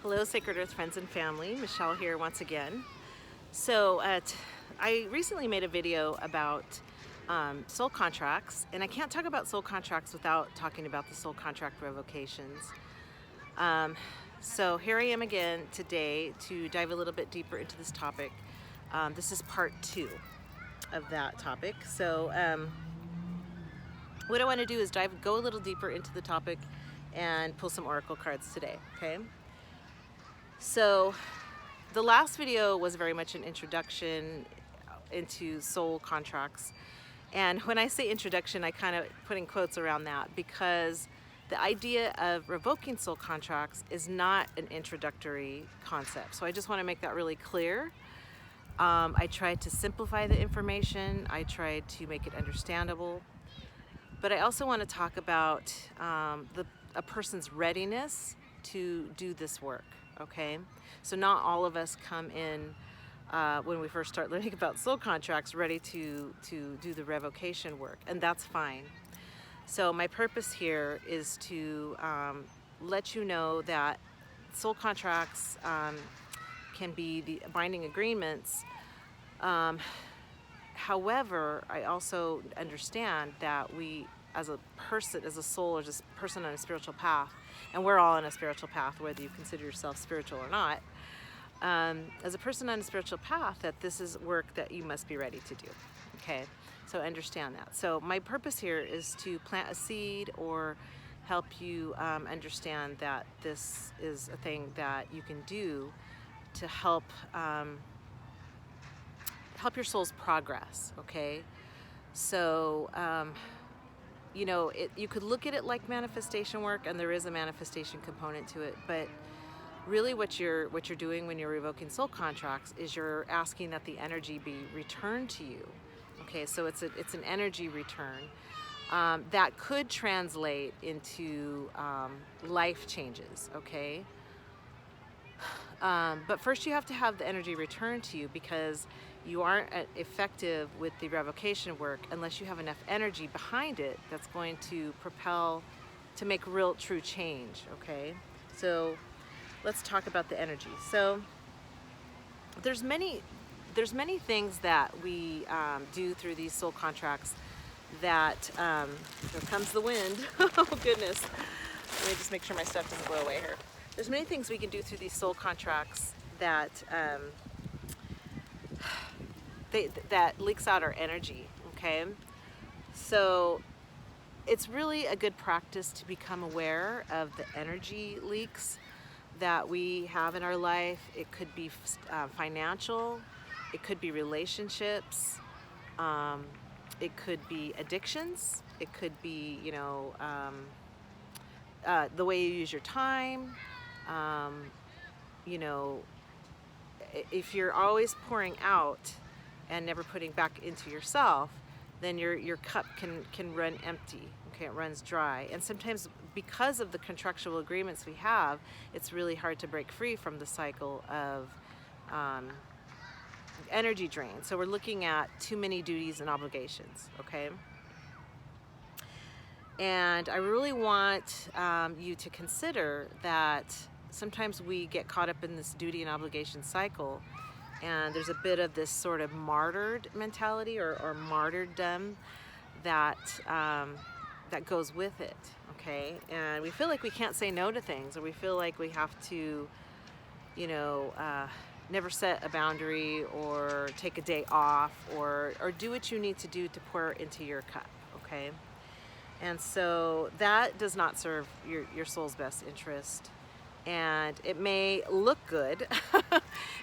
Hello, Sacred Earth friends and family. Michelle here once again. So I recently made a video about soul contracts, and I can't talk about soul contracts without talking about the soul contract revocations. So here I am again today to dive a little bit deeper into this topic. This is part 2 of that topic. So what I want to do is go a little deeper into the topic and pull some oracle cards today, okay? So the last video was very much an introduction into soul contracts. And when I say introduction, I kind of put in quotes around that because the idea of revoking soul contracts is not an introductory concept. So I just want to make that really clear. I tried to simplify the information. I tried to make it understandable. But I also want to talk about a person's readiness to do this work. Okay, so not all of us come in when we first start learning about soul contracts ready to do the revocation work, and that's fine. So my purpose here is to let you know that soul contracts can be the binding agreements. However, I also understand that we, as a person, as a soul, or just person on a spiritual path, and we're all on a spiritual path, whether you consider yourself spiritual or not, as a person on a spiritual path, that this is work that you must be ready to do. Okay, so understand that. So my purpose here is to plant a seed or help you understand that this is a thing that you can do to help help your soul's progress. Okay, so you know, you could look at it like manifestation work, and there is a manifestation component to it, but really what you're doing when you're revoking soul contracts is you're asking that the energy be returned to you. Okay, so it's an energy return that could translate into life changes. Okay, but first you have to have the energy returned to you, because you aren't effective with the revocation work unless you have enough energy behind it that's going to propel to make real true change. Okay, so let's talk about the energy. So there's many things that we do through these soul contracts that here comes the wind. Oh goodness, let me just make sure my stuff doesn't blow away here. There's many things we can do through these soul contracts that that leaks out our energy. Okay, so it's really a good practice to become aware of the energy leaks that we have in our life. It could be financial, it could be relationships, it could be addictions, it could be, you know, the way you use your time. You know, if you're always pouring out and never putting back into yourself, then your cup can run empty. Okay, it runs dry. And sometimes because of the contractual agreements we have, it's really hard to break free from the cycle of energy drain. So we're looking at too many duties and obligations. Okay, and I really want you to consider that sometimes we get caught up in this duty and obligation cycle, and there's a bit of this sort of martyred mentality or martyrdom that that goes with it. Okay, and we feel like we can't say no to things, or we feel like we have to, you know, never set a boundary or take a day off or do what you need to do to pour into your cup. Okay, and so that does not serve your soul's best interest. And it may look good.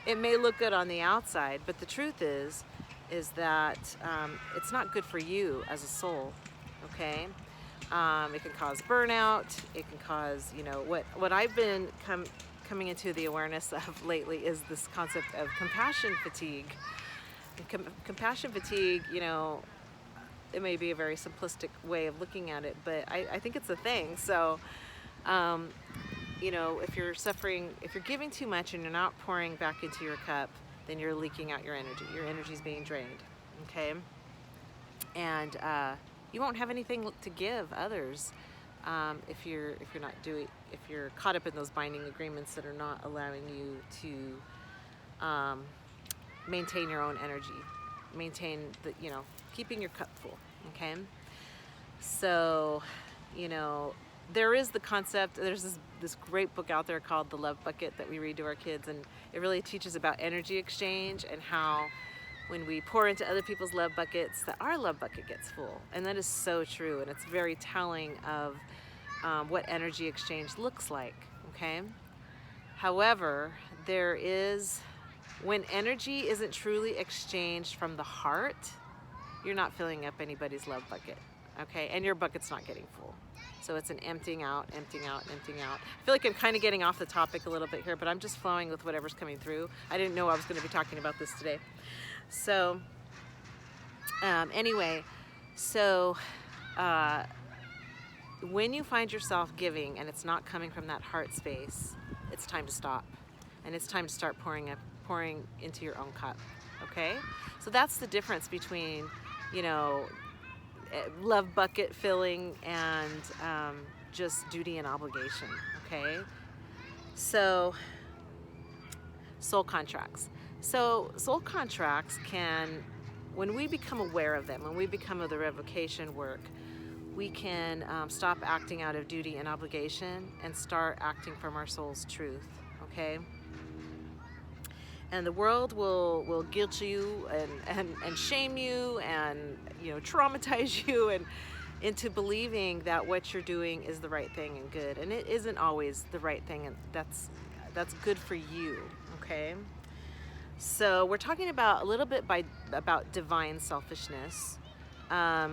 It may look good on the outside, but the truth is that it's not good for you as a soul. Okay, it can cause burnout. It can cause, you know, what I've been coming into the awareness of lately is this concept of compassion fatigue. And compassion fatigue, you know, it may be a very simplistic way of looking at it, but I think it's a thing. So you know, if you're suffering, if you're giving too much and you're not pouring back into your cup, then you're leaking out your energy. Your energy is being drained. Okay, and you won't have anything to give others if you're not you're caught up in those binding agreements that are not allowing you to maintain your own energy, maintain the, keeping your cup full. Okay, so there is the concept. There's this great book out there called The Love Bucket that we read to our kids, and it really teaches about energy exchange and how when we pour into other people's love buckets, that our love bucket gets full. And that is so true, and it's very telling of what energy exchange looks like. Okay. However, when energy isn't truly exchanged from the heart, you're not filling up anybody's love bucket. Okay, and your bucket's not getting full. So it's an emptying out, emptying out, emptying out. I feel like I'm kind of getting off the topic a little bit here, but I'm just flowing with whatever's coming through. I didn't know I was going to be talking about this today. So anyway, when you find yourself giving and it's not coming from that heart space, it's time to stop, and it's time to start pouring into your own cup. Okay, so that's the difference between love bucket filling and just duty and obligation. Okay, so soul contracts. So soul contracts when we become aware of them, when we become of the revocation work, we can stop acting out of duty and obligation and start acting from our soul's truth. Okay, and the world will guilt you and shame you and traumatize you and into believing that what you're doing is the right thing and good, and it isn't always the right thing, and that's good for you. Okay, so we're talking about a little bit about divine selfishness. That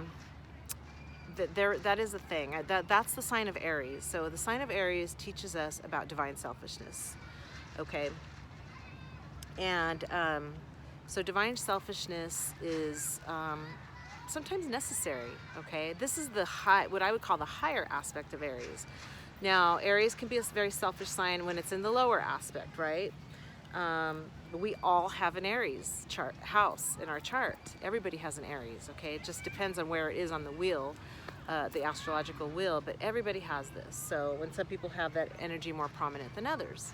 is a thing. That's the sign of Aries. So the sign of Aries teaches us about divine selfishness. Okay. And so divine selfishness is sometimes necessary. Okay. This is what I would call the higher aspect of Aries. Now, Aries can be a very selfish sign when it's in the lower aspect, right? But we all have an Aries house in our chart. Everybody has an Aries. Okay. It just depends on where it is on the wheel. The astrological wheel, but everybody has this. So when some people have that energy more prominent than others,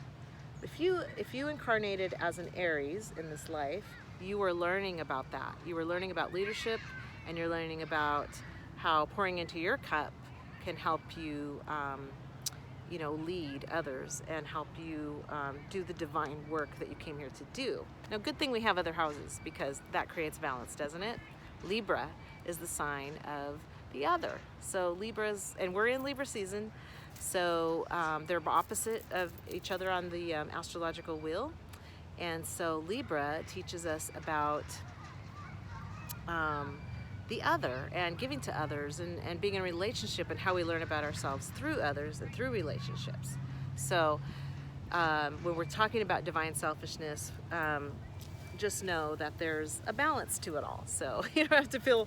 if you incarnated as an Aries in this life, you were learning about that. You were learning about leadership, and you're learning about how pouring into your cup can help you, lead others and help you do the divine work that you came here to do. Now, good thing we have other houses, because that creates balance, doesn't it? Libra is the sign of the other. So Libras, and we're in Libra season, so they're opposite of each other on the astrological wheel. And so Libra teaches us about the other and giving to others and being in a relationship, and how we learn about ourselves through others and through relationships. So when we're talking about divine selfishness, just know that there's a balance to it all. So you don't have to feel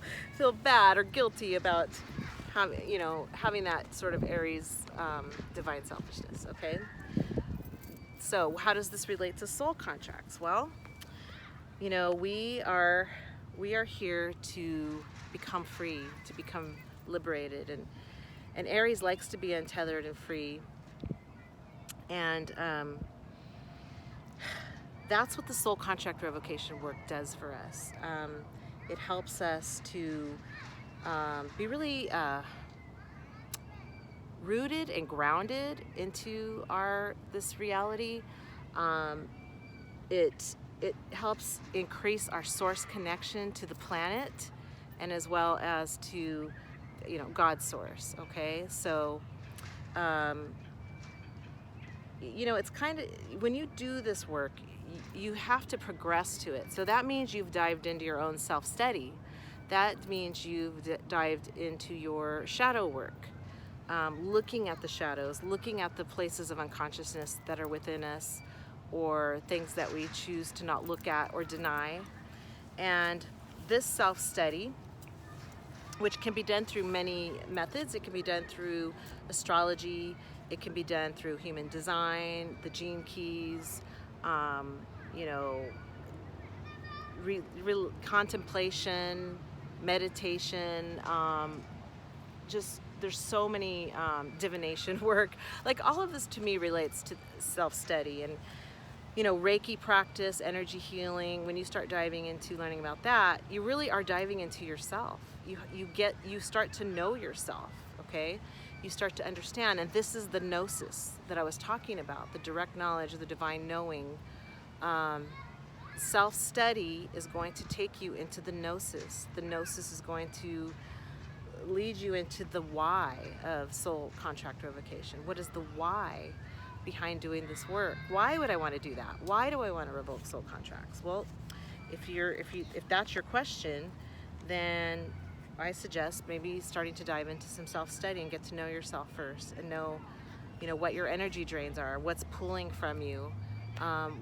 bad or guilty about having that sort of Aries divine selfishness. Okay. So how does this relate to soul contracts? Well, we are here to become free, to become liberated, and Aries likes to be untethered and free, and that's what the soul contract revocation work does for us. It helps us to be really rooted and grounded into this reality. It helps increase our source connection to the planet, and as well as to God's source. Okay, so it's kind of, when you do this work, you have to progress to it. So that means you've dived into your own self-study. That means you've dived into your shadow work, looking at the shadows, looking at the places of unconsciousness that are within us, or things that we choose to not look at or deny. And this self-study, which can be done through many methods. It can be done through astrology, it can be done through human design, the gene keys, contemplation, meditation, just there's so many divination work. Like all of this to me relates to self-study and, you know, Reiki practice, energy healing. When you start diving into learning about that, you really are diving into yourself. You start to know yourself, okay? You start to understand, and this is the gnosis that I was talking about, the direct knowledge of the divine knowing. Self-study is going to take you into the gnosis. The gnosis is going to lead you into the why of soul contract revocation. What is the why behind doing this work? Why would I want to do that? Why do I want to revoke soul contracts? Well, if that's your question, then I suggest maybe starting to dive into some self-study and get to know yourself first, and know, you know, what your energy drains are, what's pulling from you,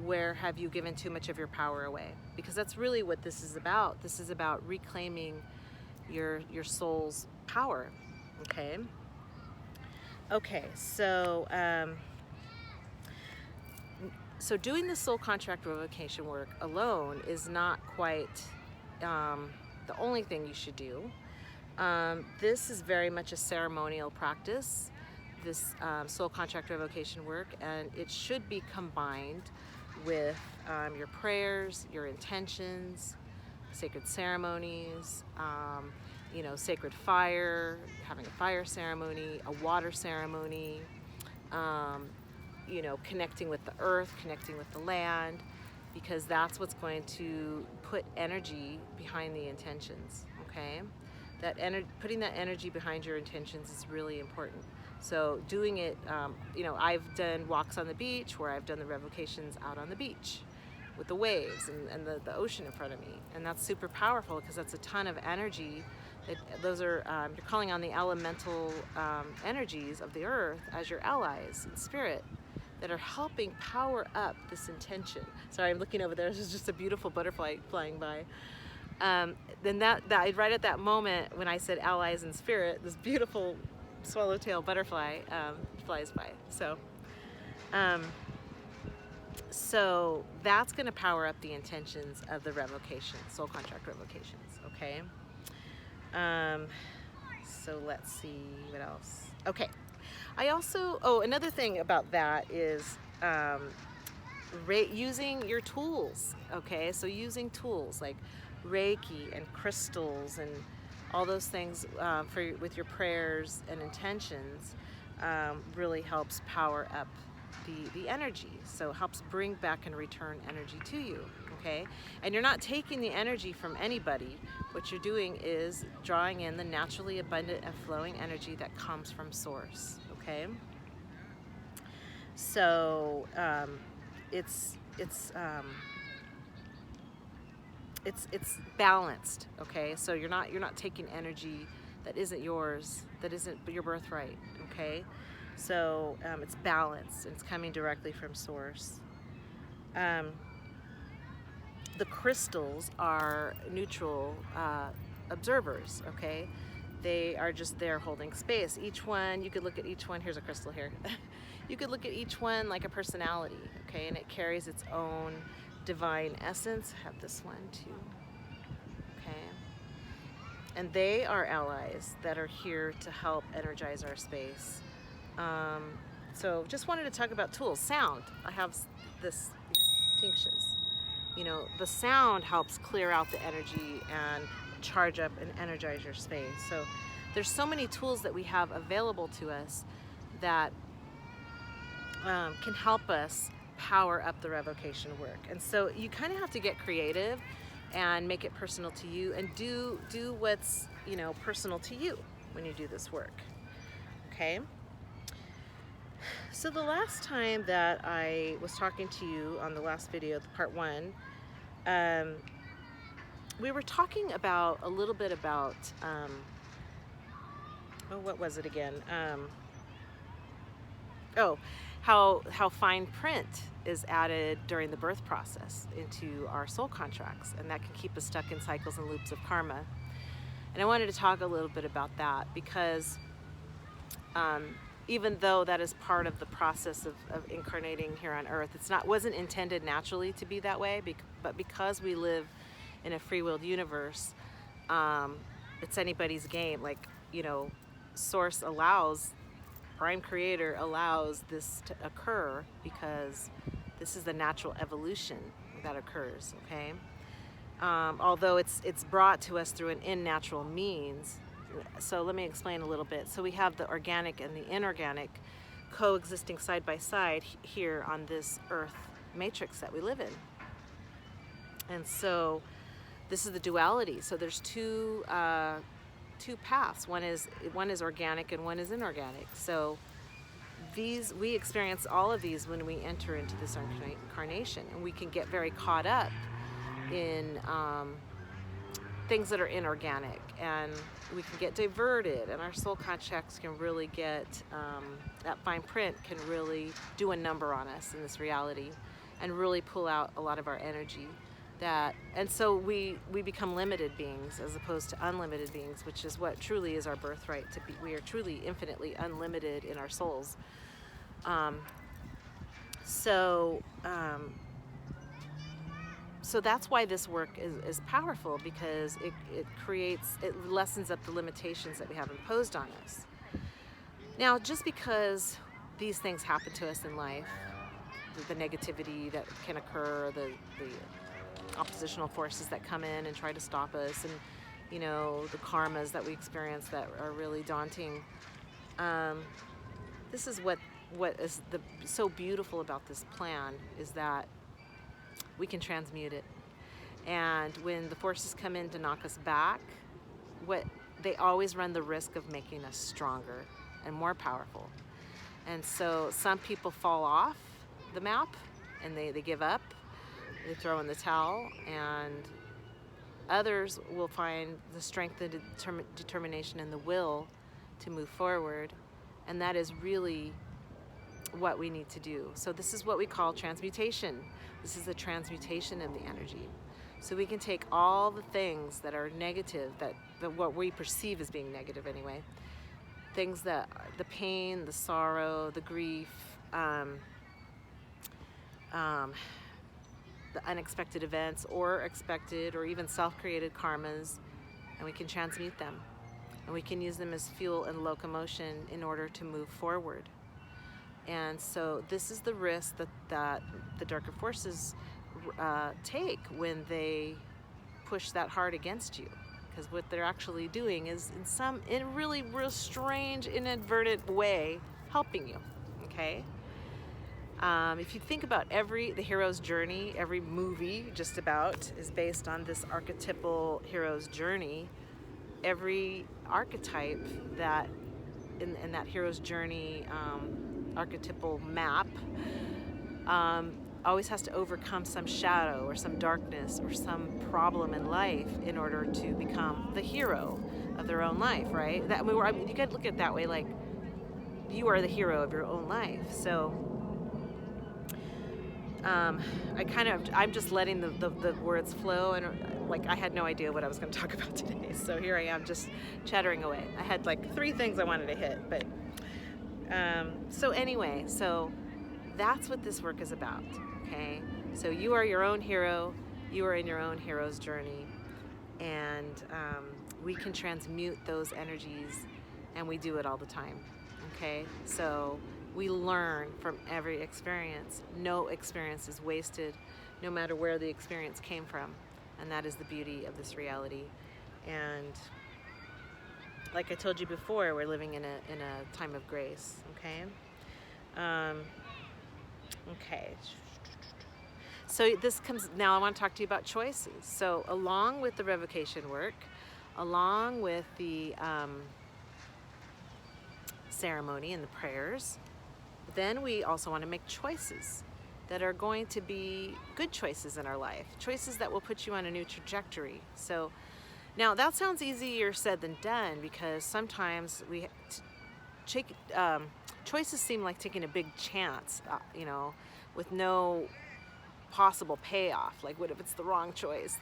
where have you given too much of your power away? Because that's really what this is about. This is about reclaiming your soul's power. Okay, so so doing the soul contract revocation work alone is not quite the only thing you should do. This is very much a ceremonial practice, this soul contract revocation work, and it should be combined with your prayers, your intentions, sacred ceremonies, you know, sacred fire, having a fire ceremony, a water ceremony, you know, connecting with the earth, connecting with the land, because that's what's going to put energy behind the intentions, okay? Putting that energy behind your intentions is really important. So doing it, you know, I've done walks on the beach where I've done the revocations out on the beach with the waves and the ocean in front of me. And that's super powerful because that's a ton of energy. Those are, you're calling on the elemental energies of the earth as your allies in spirit that are helping power up this intention. Sorry, I'm looking over there. There's just a beautiful butterfly flying by. Then that right at that moment when I said allies in spirit, this beautiful swallowtail butterfly flies by. So that's going to power up the intentions of the revocation, soul contract revocations, okay? So let's see what else. Okay, I also, another thing about that is using your tools, okay? So using tools like Reiki and crystals and all those things with your prayers and intentions really helps power up the energy. So it helps bring back and return energy to you, okay? And you're not taking the energy from anybody. What you're doing is drawing in the naturally abundant and flowing energy that comes from source, okay? So it's balanced, okay? So you're not taking energy that isn't yours, that isn't your birthright, okay? So it's balanced, and it's coming directly from source. The crystals are neutral observers, okay? They are just there holding space. Each one, you could look at each one, here's a crystal here. You could look at each one like a personality, okay? And it carries its own divine essence. I have this one too, okay? And they are allies that are here to help energize our space. So just wanted to talk about tools. Sound. I have these tinctures. You know, the sound helps clear out the energy and charge up and energize your space. So there's so many tools that we have available to us that can help us power up the revocation work. And so you kind of have to get creative and make it personal to you, and do what's, you know, personal to you when you do this work, okay? So the last time that I was talking to you on the last video, the part 1, we were talking about a little bit about what was it again? How fine print is added during the birth process into our soul contracts, and that can keep us stuck in cycles and loops of karma. And I wanted to talk a little bit about that because even though that is part of the process of incarnating here on earth, wasn't intended naturally to be that way, but because we live in a free-willed universe, it's anybody's game. Like, you know, Source allows, Prime Creator allows this to occur because this is the natural evolution that occurs, okay? Although it's brought to us through an unnatural means. So let me explain a little bit. So we have the organic and the inorganic coexisting side by side here on this earth matrix that we live in. And so this is the duality. So there's two paths. One is organic and one is inorganic. So we experience all of these when we enter into this incarnation, and we can get very caught up in things that are inorganic, and we can get diverted, and our soul contracts can really get, that fine print can really do a number on us in this reality and really pull out a lot of our energy. And so we become limited beings as opposed to unlimited beings, which is what truly is our birthright to be. We are truly infinitely unlimited in our souls. So that's why this work is powerful, because it lessens up the limitations that we have imposed on us. Now, just because these things happen to us in life, the negativity that can occur, the oppositional forces that come in and try to stop us, and the karmas that we experience that are really daunting, this is what is so beautiful about this plan, is that we can transmute it. And when the forces come in to knock us back, they always run the risk of making us stronger and more powerful. And so some people fall off the map and they give up, they throw in the towel, and others will find the strength and determination and the will to move forward. And that is really what we need to do. So this is what we call transmutation. This is the transmutation of the energy. So we can take all the things that are negative, that what we perceive as being negative anyway, things that the pain, the sorrow, the grief, the unexpected events, or expected or even self-created karmas, and we can transmute them, and we can use them as fuel and locomotion in order to move forward. And so this is the risk that the darker forces take when they push that hard against you, because what they're actually doing is in a really real strange, inadvertent way helping you. Okay. If you think about the hero's journey, every movie just about is based on this archetypal hero's journey. Every archetype that in that hero's journey archetypal map always has to overcome some shadow or some darkness or some problem in life in order to become the hero of their own life, right? You could look at it that way, like you are the hero of your own life. So I'm just letting the words flow, and like I had no idea what I was going to talk about today, so here I am just chattering away. I had like 3 things I wanted to hit, but so anyway, so that's what this work is about. Okay, so you are your own hero, you are in your own hero's journey, and we can transmute those energies, and we do it all the time. Okay, so we learn from every experience. No experience is wasted, no matter where the experience came from, and that is the beauty of this reality. And like I told you before, we're living in a time of grace. Okay. Okay. So now I want to talk to you about choices. So along with the revocation work, along with the ceremony and the prayers, then we also want to make choices that are going to be good choices in our life, choices that will put you on a new trajectory. So now that sounds easier said than done, because sometimes choices seem like taking a big chance, with no possible payoff. Like, what if it's the wrong choice?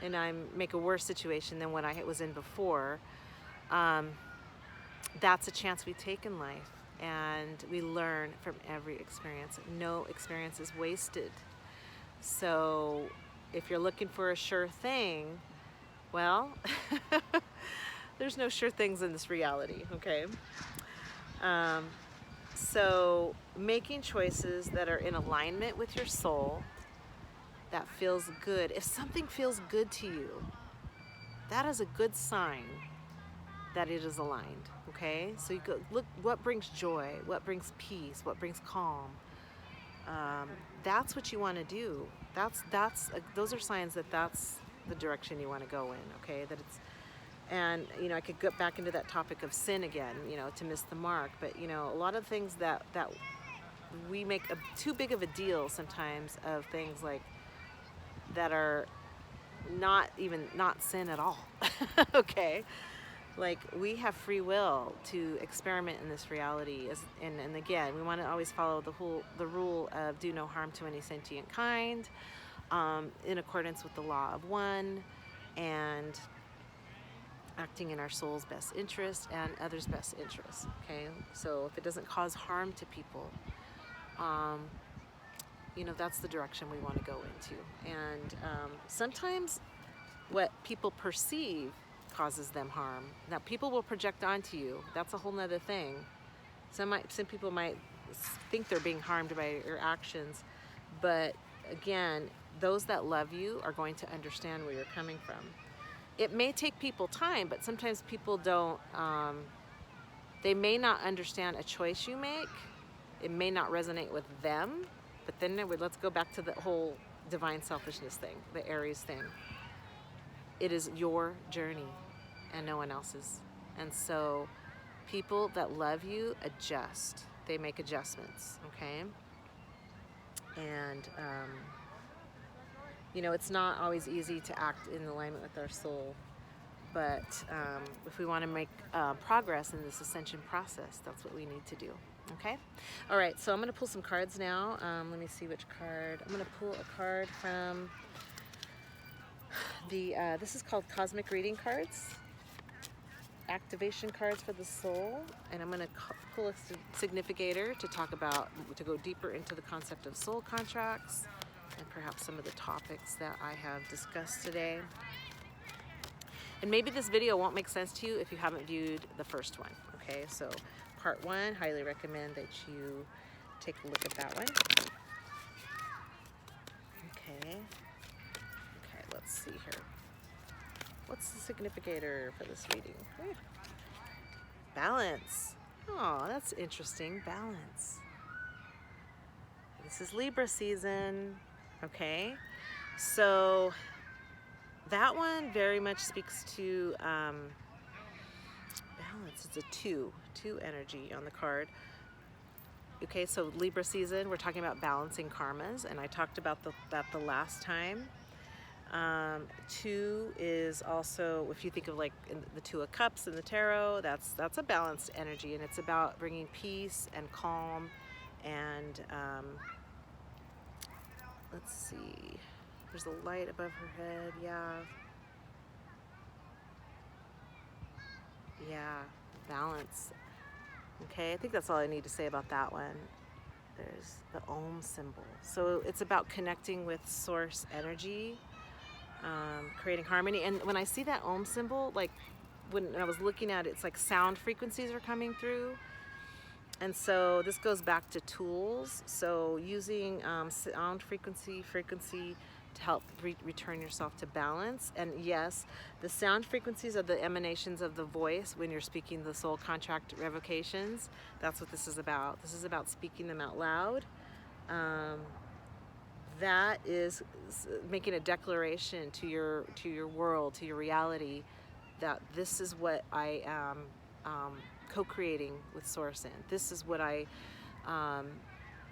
And I make a worse situation than what I was in before. That's a chance we take in life, and we learn from every experience. No experience is wasted. So if you're looking for a sure thing, well, There's no sure things in this reality, okay? So making choices that are in alignment with your soul, that feels good. If something feels good to you, that is a good sign that it is aligned, okay? So you go look what brings joy, what brings peace, what brings calm. That's what you want to do. Those are signs that that's the direction you want to go in, okay? That it's, and I could get back into that topic of sin again, to miss the mark. But a lot of things that we make too big of a deal sometimes of things like that are not sin at all. Okay, like we have free will to experiment in this reality, and again, we want to always follow the rule of do no harm to any sentient kind, in accordance with the law of one, and acting in our soul's best interest and others' best interest. Okay, so if it doesn't cause harm to people, that's the direction we want to go into. And sometimes what people perceive causes them harm. Now, people will project onto you. That's a whole nother thing. Some people might think they're being harmed by your actions, but again, those that love you are going to understand where you're coming from. It may take people time, but sometimes people don't, they may not understand a choice you make. It may not resonate with them, but then let's go back to the whole divine selfishness thing, the Aries thing. It is your journey and no one else's. And so people that love you adjust. They make adjustments, okay? And, it's not always easy to act in alignment with our soul, but if we want to make progress in this ascension process, that's what we need to do. Okay? All right, so I'm going to pull some cards now. Let me see which card. I'm going to pull a card from this is called Cosmic Reading Cards, activation cards for the soul, and I'm going to pull a significator to go deeper into the concept of soul contracts and perhaps some of the topics that I have discussed today. And maybe this video won't make sense to you if you haven't viewed the first one. Okay, so part 1, highly recommend that you take a look at that one. Okay, let's see here. What's the significator for this reading? Balance. Oh, that's interesting. Balance. This is Libra season. Okay, so that one very much speaks to balance. It's a two energy on the card. Okay, so Libra season, we're talking about balancing karmas, and I talked about that the last time. 2 is also, if you think of like the 2 of Cups in the tarot, that's a balanced energy, and it's about bringing peace and calm. And let's see, there's a light above her head. Yeah, balance. Okay, I think that's all I need to say about that one. There's the Om symbol. So it's about connecting with source energy, creating harmony. And when I see that Om symbol, like when I was looking at it, it's like sound frequencies are coming through. And so this goes back to tools. So using sound frequency to help return yourself to balance. And yes, the sound frequencies are the emanations of the voice when you're speaking the soul contract revocations. That's what this is about. This is about speaking them out loud. That is making a declaration to your world, to your reality, that this is what I am co-creating with Source in. This is what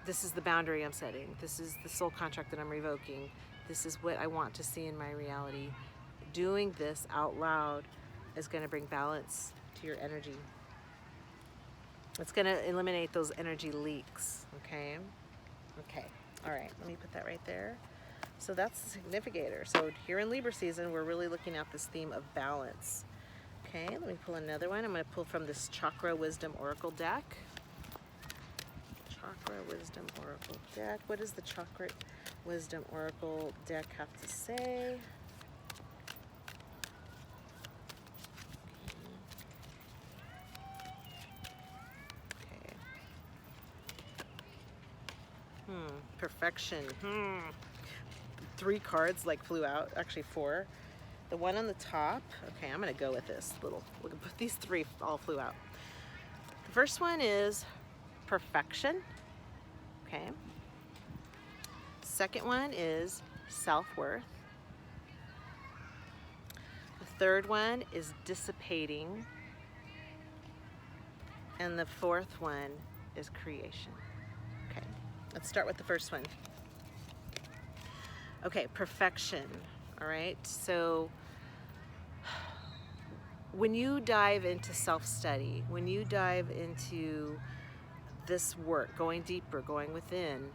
this is the boundary I'm setting. This is the soul contract that I'm revoking. This is what I want to see in my reality. Doing this out loud is going to bring balance to your energy. It's going to eliminate those energy leaks, okay? Okay, all right, let me put that right there. So that's the significator. So here in Libra season, we're really looking at this theme of balance. Okay, let me pull another one. I'm going to pull from this Chakra Wisdom Oracle deck. Chakra Wisdom Oracle deck. What does the Chakra Wisdom Oracle deck have to say? Perfection. 3 cards like flew out, actually 4. The one on the top, okay, I'm gonna go with this little, these 3 all flew out. The first one is perfection, okay. Second one is self-worth. The third one is dissipating. And the fourth one is creation. Okay, let's start with the first one. Okay, perfection, all right? So when you dive into self-study, when you dive into this work, going deeper, going within,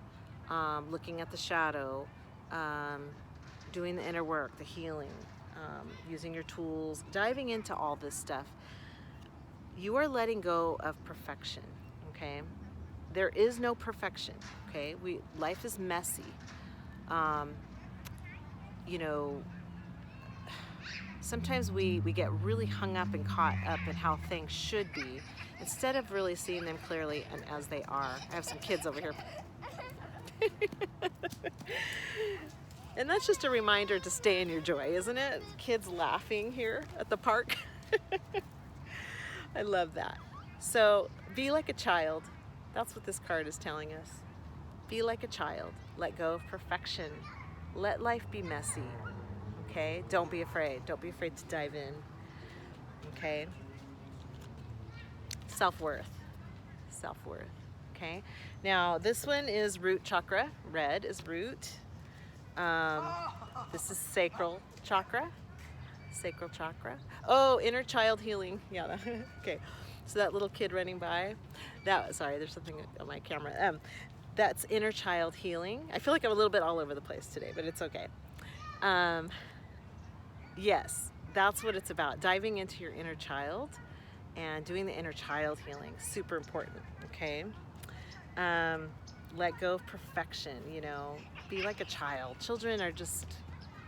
looking at the shadow, doing the inner work, the healing, using your tools, diving into all this stuff, you are letting go of perfection, okay? There is no perfection, okay? Life is messy. You know, sometimes we get really hung up and caught up in how things should be instead of really seeing them clearly and as they are. I have some kids over here. And that's just a reminder to stay in your joy, isn't it? Kids laughing here at the park. I love that. So be like a child. That's what this card is telling us. Be like a child. Let go of perfection. Let life be messy. Okay? Don't be afraid. Don't be afraid to dive in. Okay? Self-worth. Self-worth. Okay? Now, this one is root chakra. Red is root. This is sacral chakra. Sacral chakra. Oh, inner child healing. Yeah. Okay. So that little kid running by. Sorry, there's something on my camera. That's inner child healing. I feel like I'm a little bit all over the place today, but it's okay. Yes, that's what it's about. Diving into your inner child and doing the inner child healing. Super important. Okay. Let go of perfection. You know, be like a child. Children are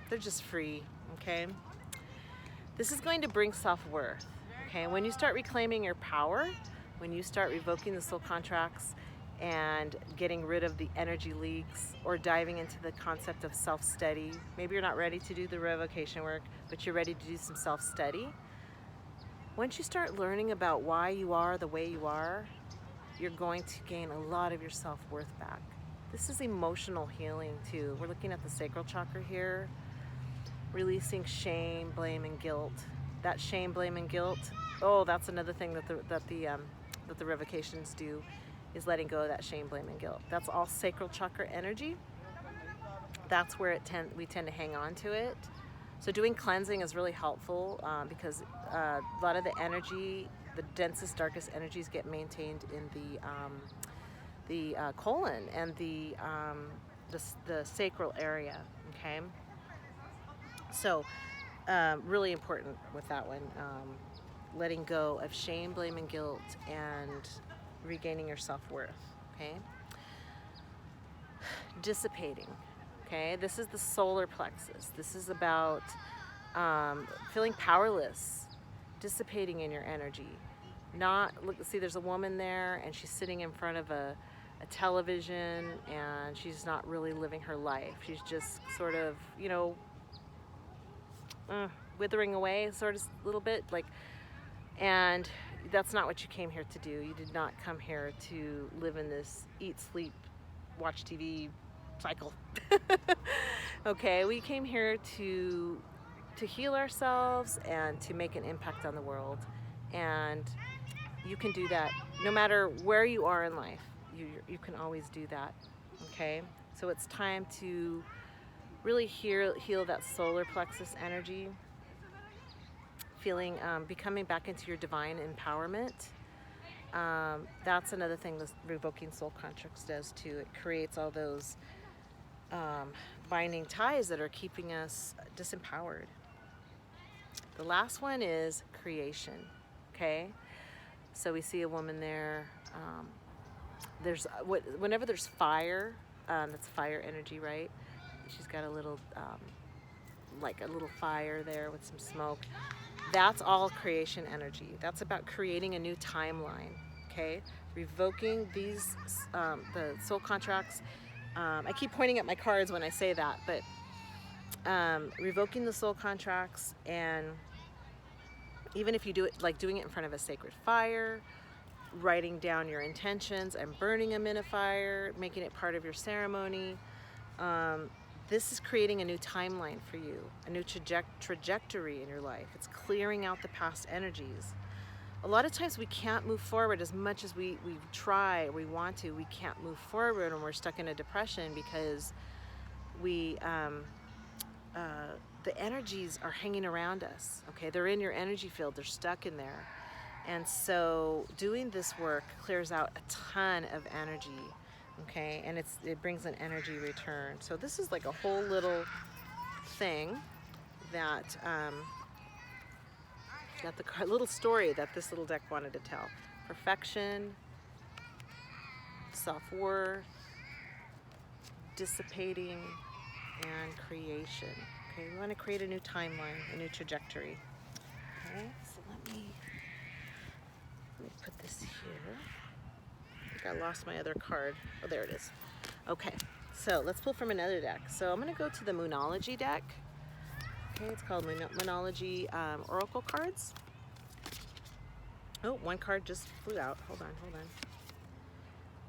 they're just free. Okay. This is going to bring self-worth, okay? When you start reclaiming your power, when you start revoking the soul contracts and getting rid of the energy leaks or diving into the concept of self-study, maybe you're not ready to do the revocation work, but you're ready to do some self-study. Once you start learning about why you are the way you are, you're going to gain a lot of your self-worth back. This is emotional healing too. We're looking at the sacral chakra here. Releasing shame, blame, and guilt. That shame, blame, and guilt. Oh, that's another thing that the revocations do, is letting go of that shame, blame, and guilt. That's all sacral chakra energy. That's where we tend to hang on to it. So doing cleansing is really helpful because a lot of the energy, the densest, darkest energies, get maintained in the colon and the sacral area. Okay. So, really important with that one, letting go of shame, blame, and guilt, and regaining your self-worth, okay? Dissipating, okay? This is the solar plexus. This is about feeling powerless, dissipating in your energy. See, there's a woman there, and she's sitting in front of a television, and she's not really living her life. She's just sort of, you know, withering away sort of a little bit, like, and that's not what you came here to do. You did not come here to live in this eat, sleep, watch TV cycle. Okay, we came here to heal ourselves and to make an impact on the world, and you can do that no matter where you are in life. You can always do that. Okay, so it's time to really heal that solar plexus energy, becoming back into your divine empowerment. That's another thing the revoking soul contracts does too. It creates all those binding ties that are keeping us disempowered. The last one is creation. Okay, so we see a woman there. Whenever there's fire, that's fire energy, right? She's got a little, like a little fire there with some smoke. That's all creation energy. That's about creating a new timeline, okay? Revoking these, the soul contracts I keep pointing at my cards when I say that, but revoking the soul contracts, and even if you do it, like doing it in front of a sacred fire, writing down your intentions and burning them in a fire, making it part of your ceremony. This is creating a new timeline for you, a new trajectory in your life. It's clearing out the past energies. A lot of times we can't move forward as much as we try, we want to. We can't move forward when we're stuck in a depression because we the energies are hanging around us. Okay, they're in your energy field. They're stuck in there. And so doing this work clears out a ton of energy, okay? And it brings an energy return. So this is like a whole little thing that, got the little story that this little deck wanted to tell. Perfection, self-worth, dissipating, and creation. Okay, we want to create a new timeline, a new trajectory. Okay, so let me put this here. I think I lost my other card. Oh, there it is. Okay, so let's pull from another deck. So I'm going to go to the Moonology deck. Okay, it's called Moonology Oracle cards. Oh, one card just flew out. Hold on.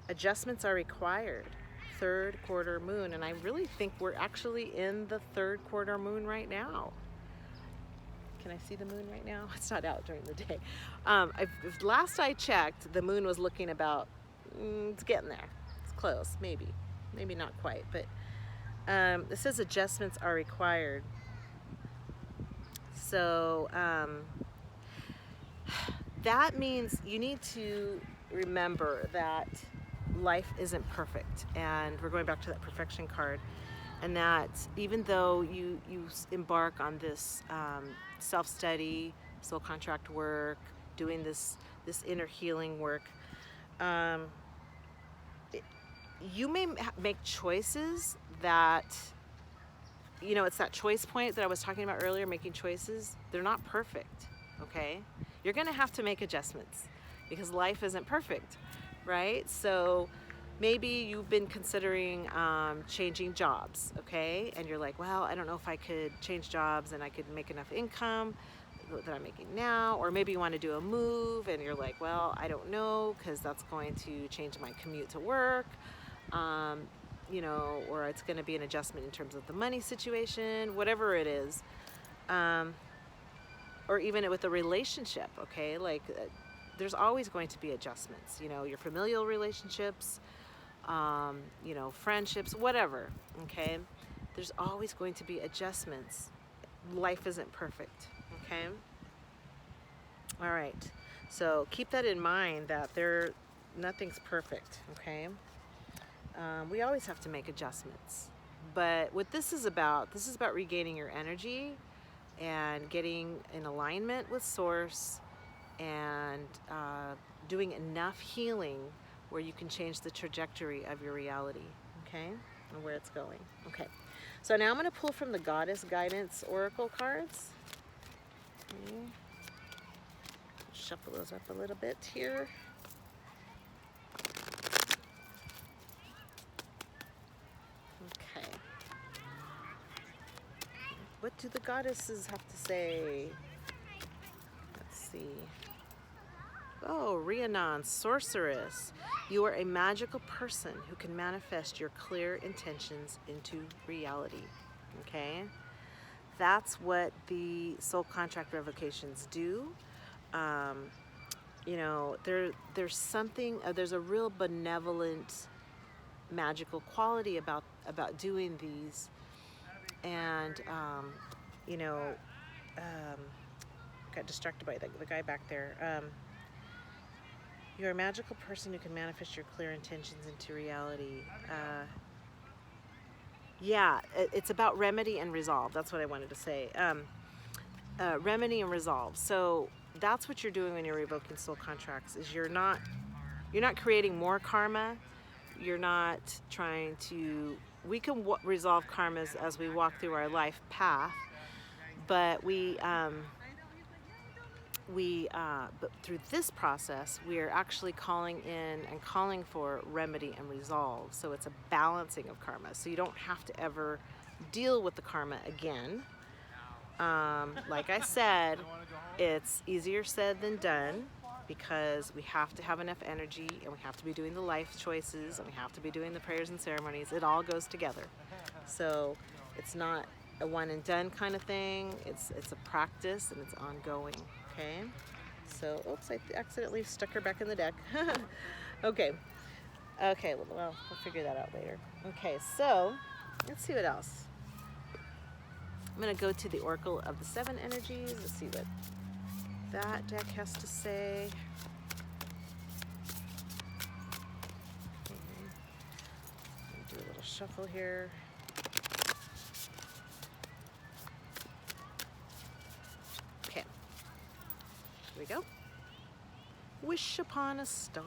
Adjustments are required. Third quarter moon, and I really think we're actually in the third quarter moon right now. Can I see the moon right now? It's not out during the day. Last I checked, the moon was looking about, it's getting there. It's close, maybe not quite, but it says adjustments are required. So that means you need to remember that life isn't perfect, and we're going back to that perfection card, and that even though you embark on this self-study, soul contract work, doing this inner healing work, you may make choices that, it's that choice point that I was talking about earlier, making choices. They're not perfect, okay? You're gonna have to make adjustments because life isn't perfect, right? So maybe you've been considering changing jobs, okay? And you're like, well, I don't know if I could change jobs and I could make enough income that I'm making now. Or maybe you want to do a move and you're like, well, I don't know, because that's going to change my commute to work, or it's going to be an adjustment in terms of the money situation, whatever it is. Or even with a relationship, okay? Like there's always going to be adjustments, your familial relationships, friendships, whatever, okay? There's always going to be adjustments. Life isn't perfect, okay? All right, so keep that in mind, that nothing's perfect, okay? We always have to make adjustments. But what this is about regaining your energy and getting in alignment with Source, and doing enough healing where you can change the trajectory of your reality, okay, and where it's going. Okay, so now I'm going to pull from the Goddess Guidance Oracle cards. Okay. Shuffle those up a little bit here. Okay. What do the goddesses have to say? Let's see. Oh, Rhiannon, Sorceress. You are a magical person who can manifest your clear intentions into reality. Okay? That's what the Soul Contract Revocations do. There's something, there's a real benevolent, magical quality about doing these. And, got distracted by the guy back there. You're a magical person who can manifest your clear intentions into reality. It's about remedy and resolve. That's what I wanted to say. Remedy and resolve. So that's what you're doing when you're revoking soul contracts. Is you're not creating more karma. You're not trying to. We can resolve karmas as we walk through our life path, but we but through this process, we are actually calling in and calling for remedy and resolve. So it's a balancing of karma. So you don't have to ever deal with the karma again. Like I said, it's easier said than done because we have to have enough energy and we have to be doing the life choices and we have to be doing the prayers and ceremonies. It all goes together. So it's not a one and done kind of thing. It's a practice and it's ongoing. Okay. So, oops, I accidentally stuck her back in the deck. Okay. Okay. Well, we'll figure that out later. Okay. So let's see what else. I'm going to go to the Oracle of the Seven Energies. Let's see what that deck has to say. Okay. Do a little shuffle here. Okay. Here we go. Wish upon a star.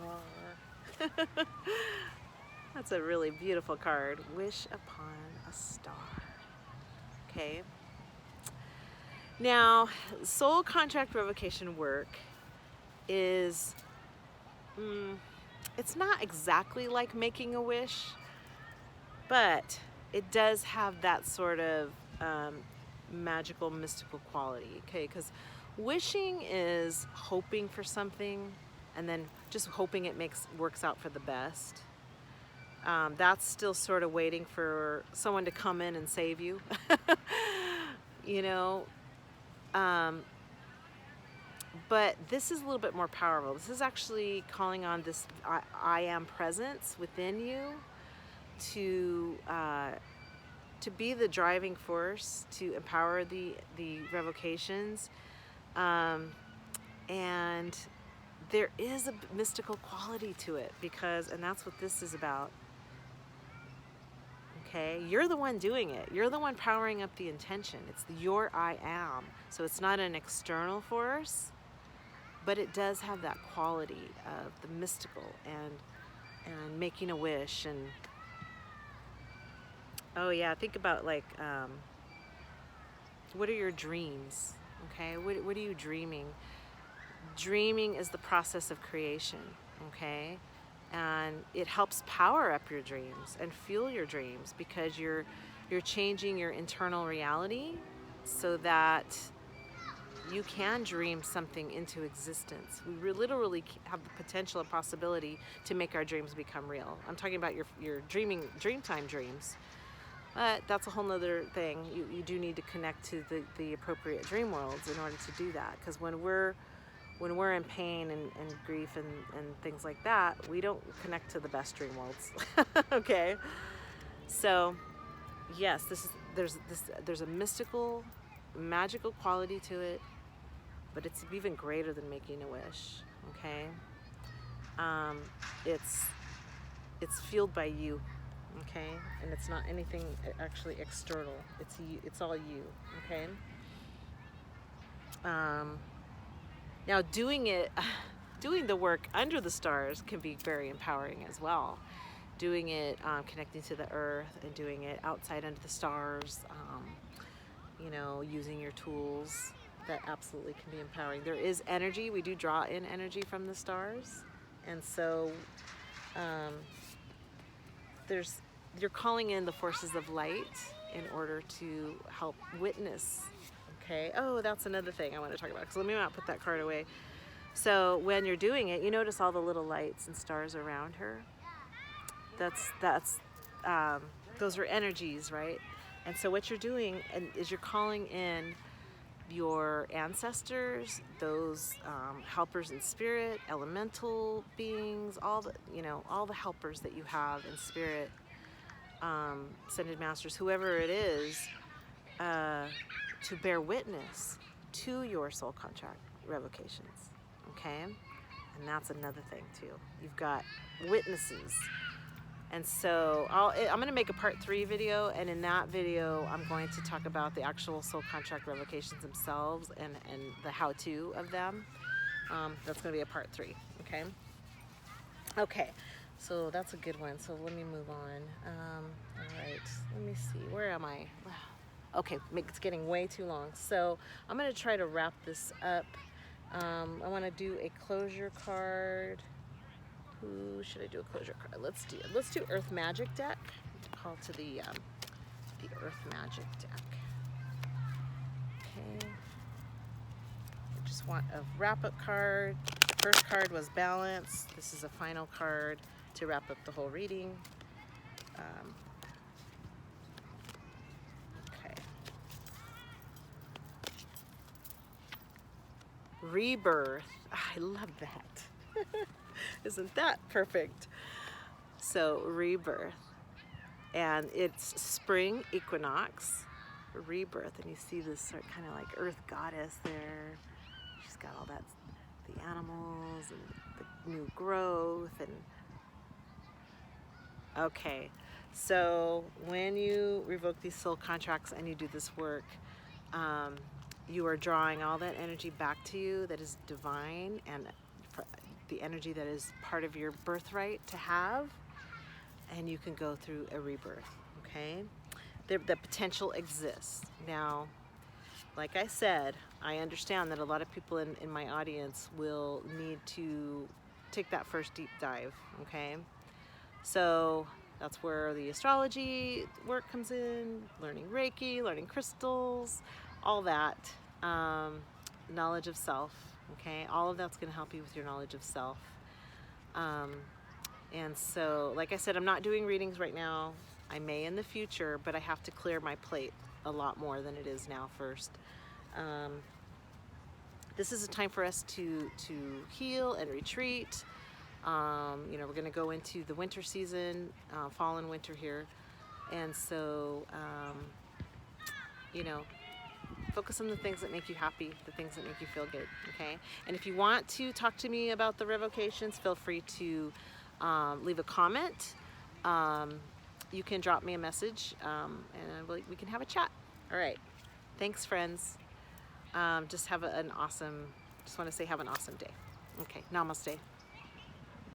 That's a really beautiful card. Wish upon a star. Okay. Now, soul contract revocation work is, it's not exactly like making a wish, but it does have that sort of magical, mystical quality, okay? Because wishing is hoping for something and then just hoping it works out for the best. That's still sort of waiting for someone to come in and save you, you know? But this is a little bit more powerful. This is actually calling on this I am presence within you to be the driving force, to empower the revocations. And there is a mystical quality to it and that's what this is about. Okay, you're the one doing it. You're the one powering up the intention. It's your I am. So it's not an external force, but it does have that quality of the mystical and making a wish. And oh yeah, think about like, what are your dreams? Okay, what are you dreaming? Dreaming is the process of creation, okay? And it helps power up your dreams and fuel your dreams because you're changing your internal reality so that you can dream something into existence. We literally have the potential and possibility to make our dreams become real. I'm talking about your dreamtime dreams. But that's a whole nother thing. You do need to connect to the appropriate dream worlds in order to do that. Because when we're in pain and grief and things like that, we don't connect to the best dream worlds. Okay, so yes, there's a mystical, magical quality to it, but it's even greater than making a wish. Okay, it's fueled by you. Okay, and it's not anything actually external. It's you. It's all you. Okay. Now doing the work under the stars can be very empowering as well. Doing it, connecting to the earth and doing it outside under the stars, you know, using your tools, that absolutely can be empowering. There is energy, we do draw in energy from the stars. And so you're calling in the forces of light in order to help witness. Okay. Oh, that's another thing I want to talk about. So let me not put that card away. So when you're doing it, you notice all the little lights and stars around her. Those are energies, right? And so what you're doing is you're calling in your ancestors, those helpers in spirit, elemental beings, all the helpers that you have in spirit, ascended masters, whoever it is, to bear witness to your soul contract revocations, okay? And that's another thing too. You've got witnesses. And so I'm going to make a part 3 video, and in that video I'm going to talk about the actual soul contract revocations themselves and the how-to of them. That's going to be a part 3, okay? Okay, so that's a good one. So let me move on. All right, let me see. Where am I? Wow. Okay, it's getting way too long. So I'm going to try to wrap this up I want to do a closure card. Who should I do a closure card? Let's do Earth Magic deck. Call to the Earth Magic deck. Okay. I just want a wrap-up card. The first card was Balance. This is a final card to wrap up the whole reading. Okay. Rebirth. I love that. Isn't that perfect? So, rebirth. And it's spring equinox, rebirth. And you see this sort of kind of like earth goddess there. She's got all that, the animals and the new growth. And okay, so when you revoke these soul contracts and you do this work, you are drawing all that energy back to you that is divine and the energy that is part of your birthright to have, and you can go through a rebirth, okay? The potential exists. Now, like I said, I understand that a lot of people in my audience will need to take that first deep dive, okay? So that's where the astrology work comes in, learning Reiki, learning crystals, all that, knowledge of self, okay? All of that's going to help you with your knowledge of self. And so, like I said, I'm not doing readings right now. I may in the future, but I have to clear my plate a lot more than it is now first. This is a time for us to heal and retreat. You know, we're going to go into the winter season, fall and winter here. And so, you know, focus on the things that make you happy, the things that make you feel good, okay? And if you want to talk to me about the revocations, feel free to leave a comment. You can drop me a message, and we can have a chat. All right. Thanks, friends. Just want to say have an awesome day. Okay, namaste.